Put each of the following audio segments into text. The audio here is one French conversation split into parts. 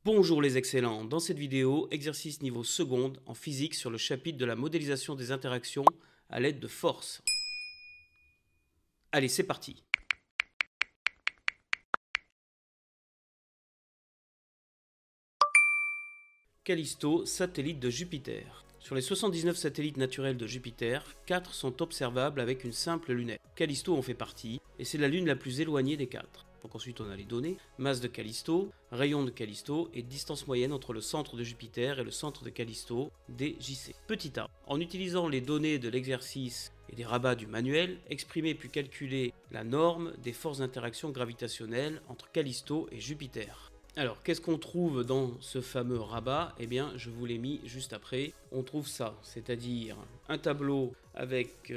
Bonjour les excellents, dans cette vidéo, exercice niveau seconde en physique sur le chapitre de la modélisation des interactions à l'aide de forces. Allez, c'est parti. Callisto, satellite de Jupiter. Sur les 79 satellites naturels de Jupiter, 4 sont observables avec une simple lunette. Callisto en fait partie, et c'est la lune la plus éloignée des 4. Donc ensuite on a les données, masse de Callisto, rayon de Callisto et distance moyenne entre le centre de Jupiter et le centre de Callisto, DJC. Petit a, en utilisant les données de l'exercice et des rabats du manuel, exprimer puis calculer la norme des forces d'interaction gravitationnelles entre Callisto et Jupiter. Alors, qu'est-ce qu'on trouve dans ce fameux rabat? Eh bien, je vous l'ai mis juste après. On trouve ça, c'est-à-dire un tableau avec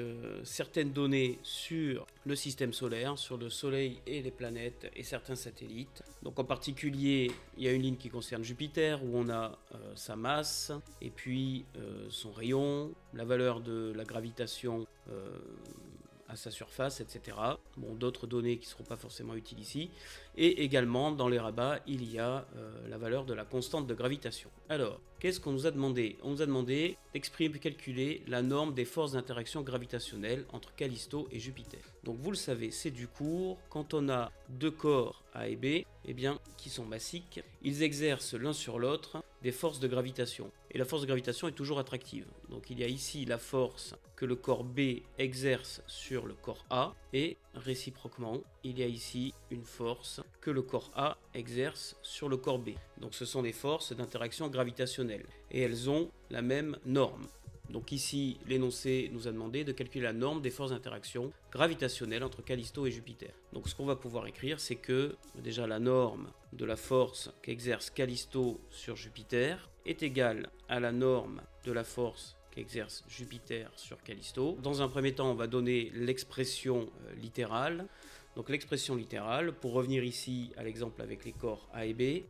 certaines données sur le système solaire, sur le Soleil et les planètes et certains satellites. Donc en particulier, il y a une ligne qui concerne Jupiter où on a sa masse et puis son rayon, la valeur de la gravitation à sa surface, etc. Bon, d'autres données qui ne seront pas forcément utiles ici. Et également, dans les rabats, il y a la valeur de la constante de gravitation. Alors, qu'est-ce qu'on nous a demandé? On nous a demandé d'exprimer et calculer la norme des forces d'interaction gravitationnelle entre Callisto et Jupiter. Donc, vous le savez, c'est du cours. Quand on a deux corps A et B, eh bien, qui sont massiques, ils exercent l'un sur l'autre des forces de gravitation. Et la force de gravitation est toujours attractive. Donc il y a ici la force que le corps B exerce sur le corps A, et réciproquement, il y a ici une force que le corps A exerce sur le corps B. Donc ce sont des forces d'interaction gravitationnelle, et elles ont la même norme. Donc ici, l'énoncé nous a demandé de calculer la norme des forces d'interaction gravitationnelles entre Callisto et Jupiter. Donc ce qu'on va pouvoir écrire, c'est que déjà la norme de la force qu'exerce Callisto sur Jupiter est égale à la norme de la force qu'exerce Jupiter sur Callisto. Dans un premier temps, on va donner l'expression littérale. Donc l'expression littérale, pour revenir ici à l'exemple avec les corps A et B,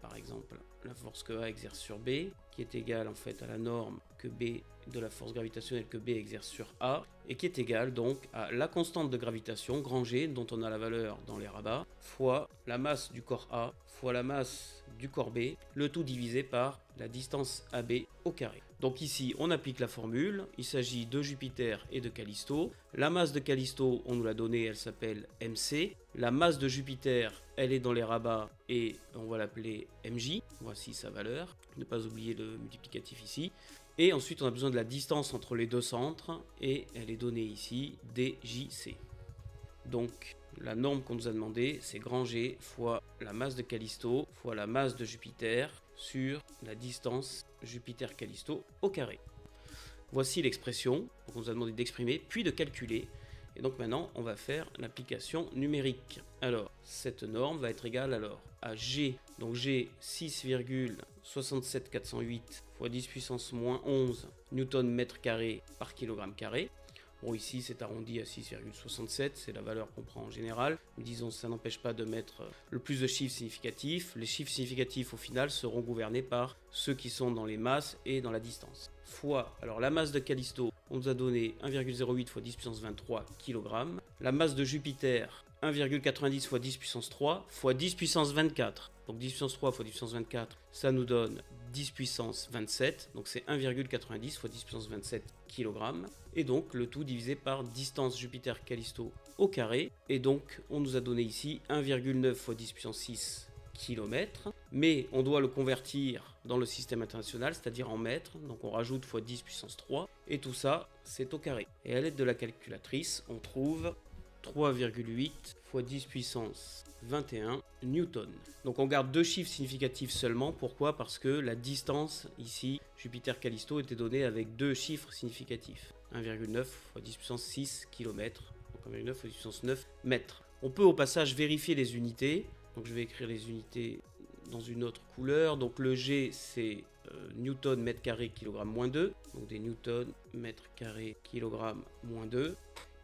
par exemple la force que A exerce sur B, qui est égale en fait à la norme que B de la force gravitationnelle que B exerce sur A, et qui est égale donc à la constante de gravitation, grand G, dont on a la valeur dans les rabats, fois la masse du corps A, fois la masse du corps B, le tout divisé par la distance AB au carré. Donc ici, on applique la formule, il s'agit de Jupiter et de Callisto. La masse de Callisto, on nous l'a donnée, elle s'appelle MC. La masse de Jupiter, elle est dans les rabats et on va l'appeler MJ. Voici sa valeur, ne pas oublier le multiplicatif ici. Et ensuite, on a besoin de la distance entre les deux centres et elle est donnée ici, DJC. Donc la norme qu'on nous a demandé, c'est grand G fois la masse de Callisto fois la masse de Jupiter sur la distance Jupiter-Callisto au carré. Voici l'expression qu'on nous a demandé d'exprimer, puis de calculer. Et donc maintenant, on va faire l'application numérique. Alors, cette norme va être égale alors à G, donc G 6,67408 fois 10 puissance moins 11 newton mètre carré par kilogramme carré. Bon, ici c'est arrondi à 6,67, c'est la valeur qu'on prend en général. Mais disons, ça n'empêche pas de mettre le plus de chiffres significatifs. Les chiffres significatifs au final seront gouvernés par ceux qui sont dans les masses et dans la distance. Fois, alors la masse de Callisto, on nous a donné 1,08 fois 10 puissance 23 kg. La masse de Jupiter, 1,90 fois 10 puissance 3 fois 10 puissance 24. Donc 10 puissance 3 fois 10 puissance 24, ça nous donne 10 puissance 27. Donc c'est 1,90 fois 10 puissance 27 kg. Et donc le tout divisé par distance Jupiter-Callisto au carré. Et donc on nous a donné ici 1,9 fois 10 puissance 6 km. Mais on doit le convertir dans le système international, c'est-à-dire en mètres. Donc on rajoute fois 10 puissance 3. Et tout ça, c'est au carré. Et à l'aide de la calculatrice, on trouve 3,8 fois 10 puissance 21 newton. Donc on garde deux chiffres significatifs seulement. Pourquoi? Parce que la distance ici, Jupiter-Callisto, était donnée avec deux chiffres significatifs. 1,9 fois 10 puissance 6 km. Donc 1,9 fois 10 puissance 9 mètres. On peut au passage vérifier les unités. Donc je vais écrire les unités dans une autre couleur. Donc le G c'est newton mètre carré kilogramme moins 2. Donc des newtons mètre carré kilogramme moins 2.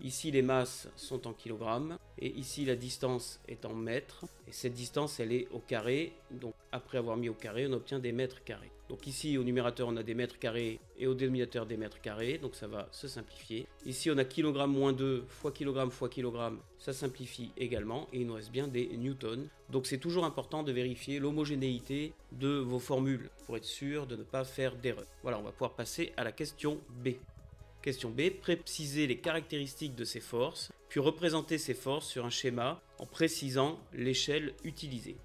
Ici les masses sont en kilogrammes et ici la distance est en mètres et cette distance elle est au carré, donc après avoir mis au carré on obtient des mètres carrés. Donc ici au numérateur on a des mètres carrés et au dénominateur des mètres carrés, donc ça va se simplifier. Ici on a kilogramme moins 2 fois kilogramme, ça simplifie également et il nous reste bien des newtons. Donc c'est toujours important de vérifier l'homogénéité de vos formules pour être sûr de ne pas faire d'erreur. Voilà, on va pouvoir passer à la question B. Question B, préciser les caractéristiques de ces forces, puis représenter ces forces sur un schéma en précisant l'échelle utilisée.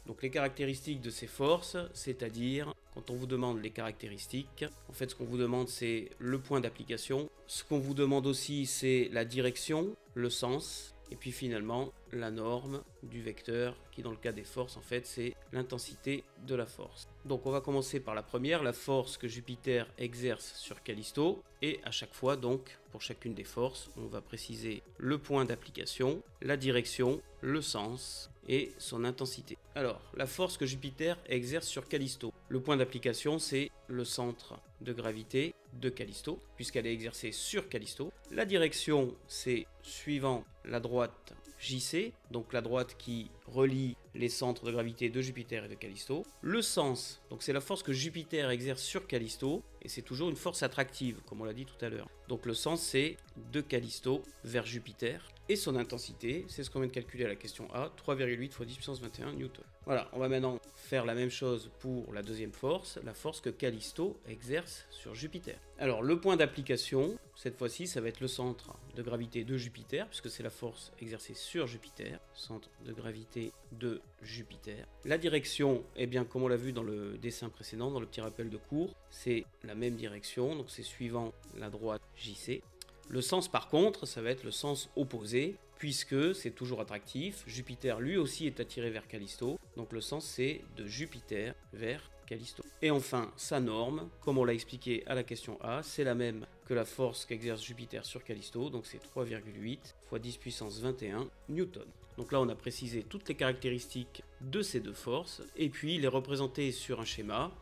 Donc les caractéristiques de ces forces, c'est-à-dire quand on vous demande les caractéristiques, en fait ce qu'on vous demande c'est le point d'application. Ce qu'on vous demande aussi c'est la direction, le sens, et puis finalement la norme du vecteur qui dans le cas des forces en fait c'est l'intensité de la force. Donc on va commencer par la première, la force que Jupiter exerce sur Callisto, et à chaque fois donc pour chacune des forces on va préciser le point d'application, la direction, le sens et son intensité. Alors la force que Jupiter exerce sur Callisto, le point d'application c'est le centre de gravité de Callisto puisqu'elle est exercée sur Callisto. La direction c'est suivant la droite JC, donc la droite qui relie les centres de gravité de Jupiter et de Callisto. Le sens, donc c'est la force que Jupiter exerce sur Callisto, et c'est toujours une force attractive, comme on l'a dit tout à l'heure. Donc le sens c'est de Callisto vers Jupiter, et son intensité, c'est ce qu'on vient de calculer à la question A, 3,8 fois 10 puissance 21 newton. Voilà, on va maintenant faire la même chose pour la deuxième force, la force que Callisto exerce sur Jupiter. Alors le point d'application, cette fois-ci, ça va être le centre de gravité de Jupiter, puisque c'est la force exercée sur Jupiter, centre de gravité de Jupiter. La direction, eh bien, comme on l'a vu dans le dessin précédent, dans le petit rappel de cours, c'est la même direction, donc c'est suivant la droite JC. Le sens par contre, ça va être le sens opposé, puisque c'est toujours attractif. Jupiter lui aussi est attiré vers Callisto, donc le sens c'est de Jupiter vers Callisto. Et enfin, sa norme, comme on l'a expliqué à la question A, c'est la même que la force qu'exerce Jupiter sur Callisto, donc c'est 3,8 fois 10 puissance 21 newton. Donc là on a précisé toutes les caractéristiques de ces deux forces, et puis les représenter sur un schéma.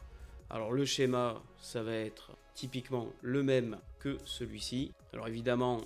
Alors le schéma, ça va être typiquement le même que celui-ci. Alors évidemment,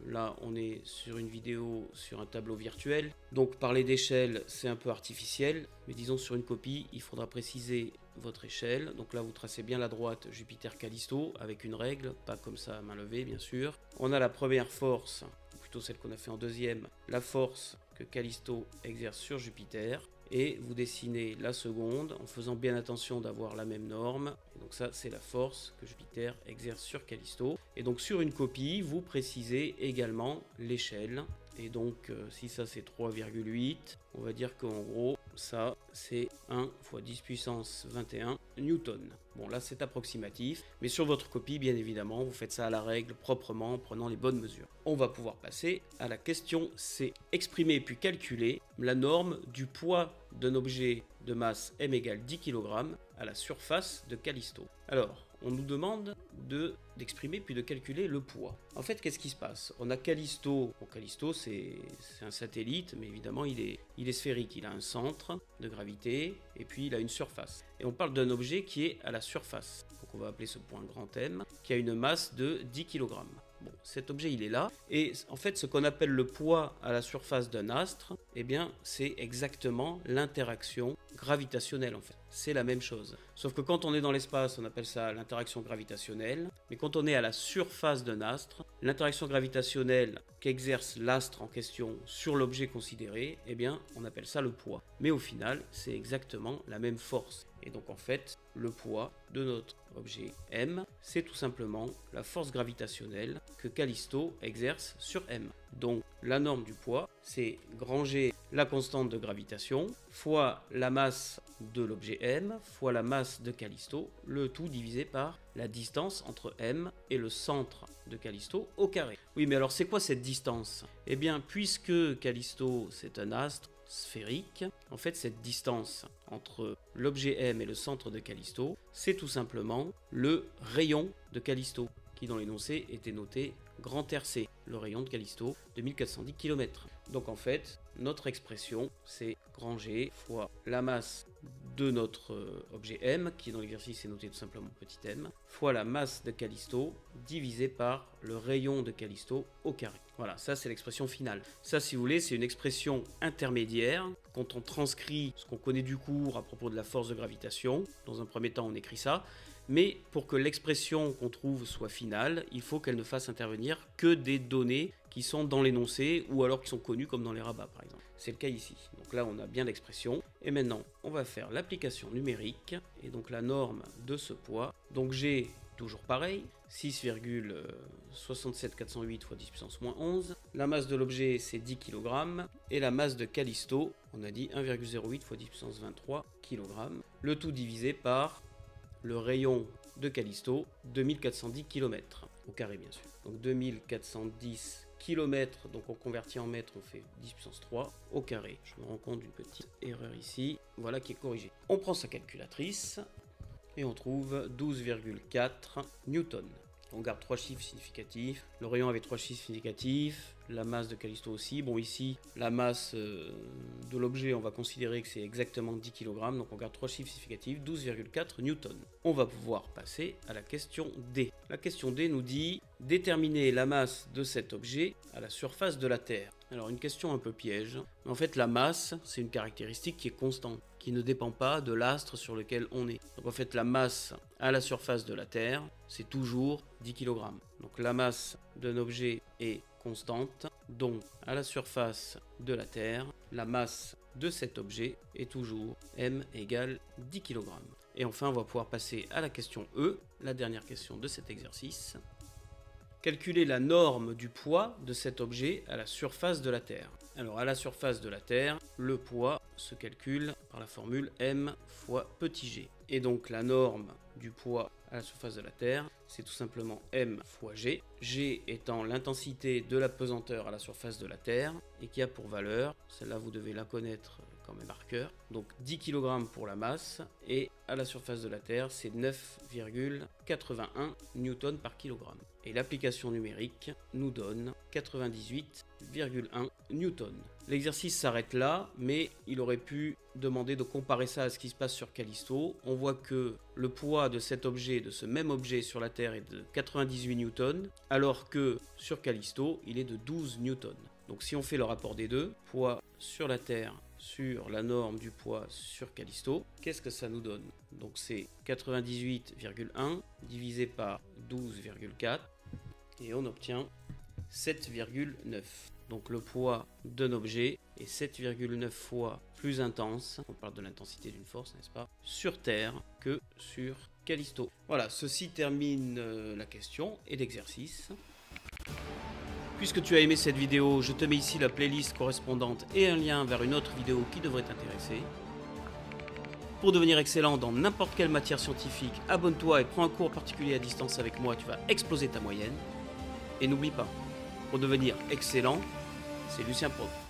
là on est sur une vidéo sur un tableau virtuel, donc parler d'échelle c'est un peu artificiel, mais disons sur une copie, il faudra préciser votre échelle. Donc là vous tracez bien la droite Jupiter-Callisto avec une règle, pas comme ça à main levée bien sûr. On a la première force, ou plutôt celle qu'on a fait en deuxième, la force que Callisto exerce sur Jupiter. Et vous dessinez la seconde en faisant bien attention d'avoir la même norme. Et donc ça c'est la force que Jupiter exerce sur Callisto. Et donc sur une copie vous précisez également l'échelle. Et donc si ça c'est 3,8, on va dire qu'en gros ça c'est 1 fois 10 puissance 21 newton. Bon là c'est approximatif, mais sur votre copie bien évidemment vous faites ça à la règle proprement en prenant les bonnes mesures. On va pouvoir passer à la question C. Exprimer puis calculer la norme du poids d'un objet de masse m égale 10 kg à la surface de Callisto. Alors on nous demande d'exprimer puis de calculer le poids. En fait, qu'est-ce qui se passe? On a Callisto. Bon, Callisto, c'est un satellite, mais évidemment, il est sphérique. Il a un centre de gravité et puis il a une surface. Et on parle d'un objet qui est à la surface. Donc on va appeler ce point grand M, qui a une masse de 10 kg. Bon, cet objet, il est là. Et en fait, ce qu'on appelle le poids à la surface d'un astre, eh bien, c'est exactement l'interaction gravitationnelle, en fait. C'est la même chose. Sauf que quand on est dans l'espace, on appelle ça l'interaction gravitationnelle. Mais quand on est à la surface d'un astre, l'interaction gravitationnelle qu'exerce l'astre en question sur l'objet considéré, eh bien, on appelle ça le poids. Mais au final, c'est exactement la même force. Et donc, en fait, le poids de notre objet M, c'est tout simplement la force gravitationnelle que Callisto exerce sur M. Donc, la norme du poids, c'est granger la constante de gravitation fois la masse de l'objet M fois la masse de Callisto, le tout divisé par la distance entre M et le centre de Callisto au carré. Oui, mais alors c'est quoi cette distance? Eh bien, puisque Callisto c'est un astre sphérique, en fait cette distance entre l'objet M et le centre de Callisto, c'est tout simplement le rayon de Callisto, qui dans l'énoncé était noté grand RC, le rayon de Callisto de 1410 km. Donc en fait, notre expression, c'est grand G fois la masse de notre objet M, qui dans l'exercice est noté tout simplement petit m, fois la masse de Callisto divisé par le rayon de Callisto au carré. Voilà, ça c'est l'expression finale. Ça, si vous voulez, c'est une expression intermédiaire. Quand on transcrit ce qu'on connaît du cours à propos de la force de gravitation, dans un premier temps on écrit ça, mais pour que l'expression qu'on trouve soit finale, il faut qu'elle ne fasse intervenir que des données qui sont dans l'énoncé ou alors qui sont connues comme dans les rabats par exemple. C'est le cas ici. Donc là on a bien l'expression. Et maintenant on va faire l'application numérique et donc la norme de ce poids. Donc j'ai toujours pareil, 6,67408 fois 10 puissance moins 11. La masse de l'objet c'est 10 kg et la masse de Callisto, on a dit 1,08 fois 10 puissance 23 kg. Le tout divisé par le rayon de Callisto, 2410 km, au carré bien sûr. Donc 2410 km, donc on convertit en mètres, on fait 10 puissance 3 au carré. Je me rends compte d'une petite erreur ici, voilà qui est corrigée. On prend sa calculatrice et on trouve 12,4 newtons. On garde 3 chiffres significatifs, le rayon avait 3 chiffres significatifs, la masse de Callisto aussi. Bon ici, la masse de l'objet, on va considérer que c'est exactement 10 kg, donc on garde 3 chiffres significatifs, 12,4 newtons. On va pouvoir passer à la question D. La question D nous dit déterminer la masse de cet objet à la surface de la Terre. Alors une question un peu piège, mais en fait la masse, c'est une caractéristique qui est constante, qui ne dépend pas de l'astre sur lequel on est. Donc en fait la masse à la surface de la Terre, c'est toujours 10 kg. Donc la masse d'un objet est constante, donc à la surface de la Terre, la masse de cet objet est toujours m égale 10 kg. Et enfin on va pouvoir passer à la question E, la dernière question de cet exercice. Calculer la norme du poids de cet objet à la surface de la Terre. Alors à la surface de la Terre, le poids se calcule par la formule m fois petit g. Et donc la norme du poids à la surface de la Terre, c'est tout simplement m fois g. G étant l'intensité de la pesanteur à la surface de la Terre et qui a pour valeur, celle-là vous devez la connaître comme un marqueur, donc 10 kg pour la masse et à la surface de la Terre c'est 9,81 newtons par kilogramme. Et l'application numérique nous donne 98,1 newtons. L'exercice s'arrête là, mais il aurait pu demander de comparer ça à ce qui se passe sur Callisto. On voit que le poids de cet objet, de ce même objet sur la Terre est de 98 newtons, alors que sur Callisto, il est de 12 newtons. Donc si on fait le rapport des deux, poids sur la Terre sur la norme du poids sur Callisto, qu'est-ce que ça nous donne? Donc c'est 98,1 divisé par 12,4 et on obtient 7,9. Donc le poids d'un objet est 7,9 fois plus intense, on parle de l'intensité d'une force, n'est-ce pas, sur Terre que sur Callisto. Voilà, ceci termine la question et l'exercice. Puisque tu as aimé cette vidéo, je te mets ici la playlist correspondante et un lien vers une autre vidéo qui devrait t'intéresser. Pour devenir excellent dans n'importe quelle matière scientifique, abonne-toi et prends un cours particulier à distance avec moi, tu vas exploser ta moyenne. Et n'oublie pas, pour devenir excellent, c'est Lucien Prof.